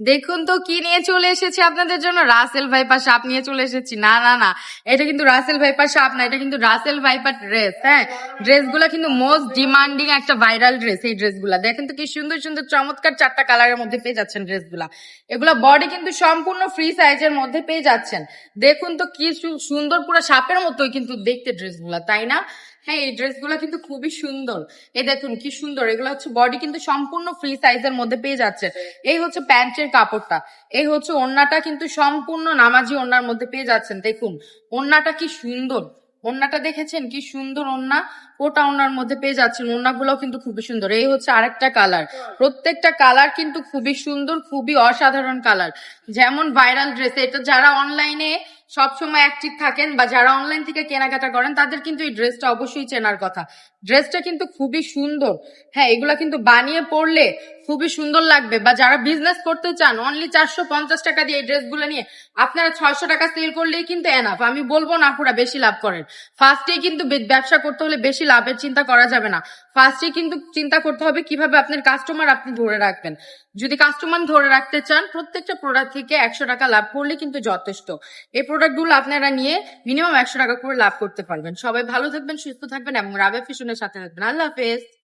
দেখুন তো কি নিয়ে চলে এসেছি আপনাদের জন্য, রাসেল ভাইপার সাপ নিয়ে চলে এসেছি। না না না, এটা কিন্তু রাসেল ভাইপার সাপ না, এটা কিন্তু রাসেল ভাইপার ড্রেস। হ্যাঁ, ড্রেসগুলো কিন্তু মোস্ট ডিমান্ডিং একটা ভাইরাল ড্রেস। এই ড্রেসগুলা দেখেন তো কি সুন্দর সুন্দর চমৎকার 4টা কালারের মধ্যে পেয়ে যাচ্ছেন ড্রেসগুলা। এগুলা বডি কিন্তু সম্পূর্ণ ফ্রি সাইজের মধ্যে পেয়ে যাচ্ছেন। দেখুন তো কি সুন্দর, পুরো সাপের মতোই কিন্তু দেখতে ড্রেসগুলা, তাই না? হ্যাঁ, এই ড্রেসগুলো কিন্তু খুবই সুন্দর। এই দেখুন কি সুন্দর, এগুলো হচ্ছে বডি কিন্তু সম্পূর্ণ ফ্রি সাইজের মধ্যে পেয়ে যাচ্ছে। এই হচ্ছে প্যান্টের কাপড়টা, এই হচ্ছে ওড়নাটা কিন্তু সম্পূর্ণ নামাজি ওড়নার মধ্যে পেয়ে যাচ্ছেন। দেখুন ওড়নাটা কি সুন্দর, ওড়নাটা দেখেছেন কি সুন্দর ওড়না, ওটা ওড়নার মধ্যে পেয়ে যাচ্ছেন। ওড়নাগুলো কিন্তু খুবই সুন্দর। এই হচ্ছে আরেকটা কালার, প্রত্যেকটা কালার কিন্তু খুবই সুন্দর, খুবই অসাধারণ কালার। যেমন ভাইরাল ড্রেস, এটা যারা অনলাইনে সবসময় অ্যাক্টিভ থাকেন বা যারা অনলাইন থেকে কেনাকাটা করেন তাদের কিন্তু এই ড্রেসটা অবশ্যই চেনার কথা। ড্রেসটা কিন্তু খুবই সুন্দর। হ্যাঁ, এগুলা কিন্তু বানিয়ে পরলে খুবই সুন্দর লাগবে। বা যারা বিজনেস করতে চান, অনলি 450 টাকা দিয়ে এই ড্রেসগুলো নিয়ে আপনারা 600 টাকা সেল করলেই কিন্তু এনাফ। আমি বলবো না পুরা বেশি লাভ করেন। ফার্স্টে কিন্তু ব্যবসা করতে হলে বেশি লাভের চিন্তা করা যাবে না। ফার্স্টে কিন্তু চিন্তা করতে হবে কিভাবে আপনার কাস্টমার আপনি ধরে রাখবেন। যদি কাস্টমার ধরে রাখতে চান, প্রত্যেকটা প্রোডাক্ট থেকে 100 টাকা লাভ করলে কিন্তু যথেষ্ট। এই প্রোডাক্টগুলো আপনারা নিয়ে মিনিমাম 100 টাকা করে লাভ করতে পারবেন। সবাই ভালো থাকবেন, সুস্থ থাকবেন এবং রাবেয়া ফ্যাশনের সাথে থাকবেন। আল্লাহ হাফেজ।